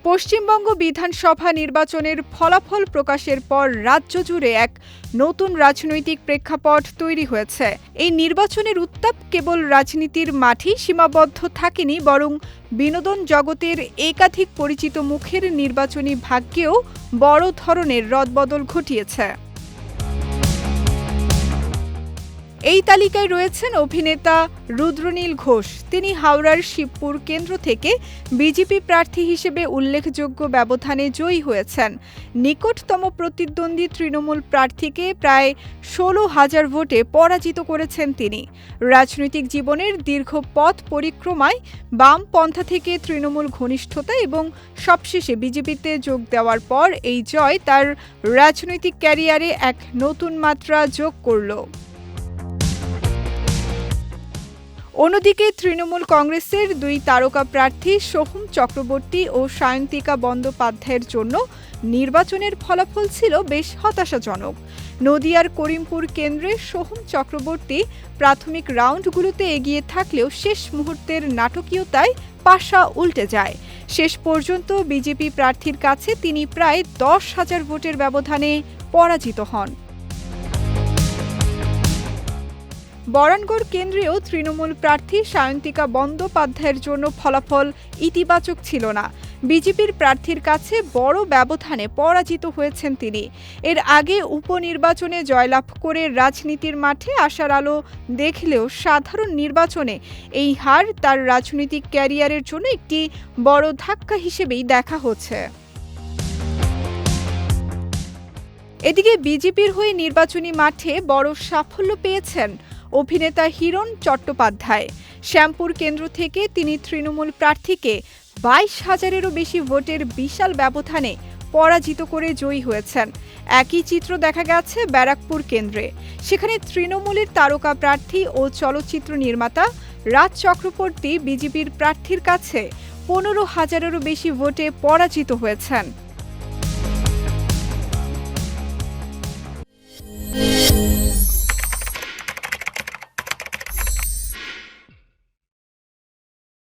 পশ্চিমবঙ্গ বিধানসভা নির্বাচনের ফলাফল প্রকাশের পর রাজ্য জুড়ে এক নতুন রাজনৈতিক প্রেক্ষাপট তৈরি হয়েছে। এই নির্বাচনের উত্তাপ কেবল রাজনীতির মাঠেই সীমাবদ্ধ থাকেনি, বরং বিনোদন জগতের একাধিক পরিচিত মুখের নির্বাচনী ভাগ্যেও বড় ধরনের রদবদল ঘটিয়েছে। এই তালিকায় রয়েছেন অভিনেতা রুদ্রনীল ঘোষ। তিনি হাওড়ার শিবপুর কেন্দ্র থেকে বিজেপি প্রার্থী হিসেবে উল্লেখযোগ্য ব্যবধানে জয়ী হয়েছেন। নিকটতম প্রতিদ্বন্দ্বী তৃণমূল প্রার্থীকে প্রায় 16,000 ভোটে পরাজিত করেছেন তিনি। রাজনৈতিক জীবনের দীর্ঘ পথ পরিক্রমায় বাম পন্থা থেকে তৃণমূল ঘনিষ্ঠতা এবং সবশেষে বিজেপিতে যোগ দেওয়ার পর এই জয় তার রাজনৈতিক ক্যারিয়ারে এক নতুন মাত্রা যোগ করল। অন্যদিকে তৃণমূল কংগ্রেসের দুই তারকা প্রার্থী সোহম চক্রবর্তী ও সায়ন্তিকা বন্দ্যোপাধ্যায়ের জন্য নির্বাচনের ফলাফল ছিল বেশ হতাশাজনক। নদিয়ার করিমপুর কেন্দ্রে সোহম চক্রবর্তী প্রাথমিক রাউন্ডগুলোতে এগিয়ে থাকলেও শেষ মুহূর্তের নাটকীয়তায় পাশা উল্টে যায়। শেষ পর্যন্ত বিজেপি প্রার্থীর কাছে তিনি প্রায় 10,000 ভোটের ব্যবধানে পরাজিত হন। বরানগড় কেন্দ্রেও তৃণমূল প্রার্থী সায়ন্তিকা বন্দ্যোপাধ্যায়ের জন্য ফলাফল ইতিবাচক ছিল না। বিজেপির প্রার্থীর কাছে বড় ব্যবধানে পরাজিত হয়েছেন তিনি। এর আগে উপনির্বাচনে জয়লাভ করে রাজনীতির মাঠে আসার আলো দেখলেও সাধারণ নির্বাচনে এই হার তার রাজনৈতিক ক্যারিয়ারের জন্য একটি বড় ধাক্কা হিসেবেই দেখা হচ্ছে। এদিকে বিজেপির হয়ে নির্বাচনী মাঠে বড় সাফল্য পেয়েছেন অভিনেতা হিরণ চট্টোপাধ্যায়। শ্যামপুর কেন্দ্র থেকে তিনি তৃণমূল প্রার্থীকে 22,000-এরও বেশি ভোটের বিশাল ব্যবধানে পরাজিত করে জয়ী হয়েছেন। একই চিত্র দেখা গেছে ব্যারাকপুর কেন্দ্রে। সেখানে তৃণমূলের তারকা প্রার্থী ও চলচ্চিত্র নির্মাতা রাজ চক্রবর্তী বিজেপির প্রার্থীর কাছে 15,000-এরও বেশি ভোটে পরাজিত হয়েছেন।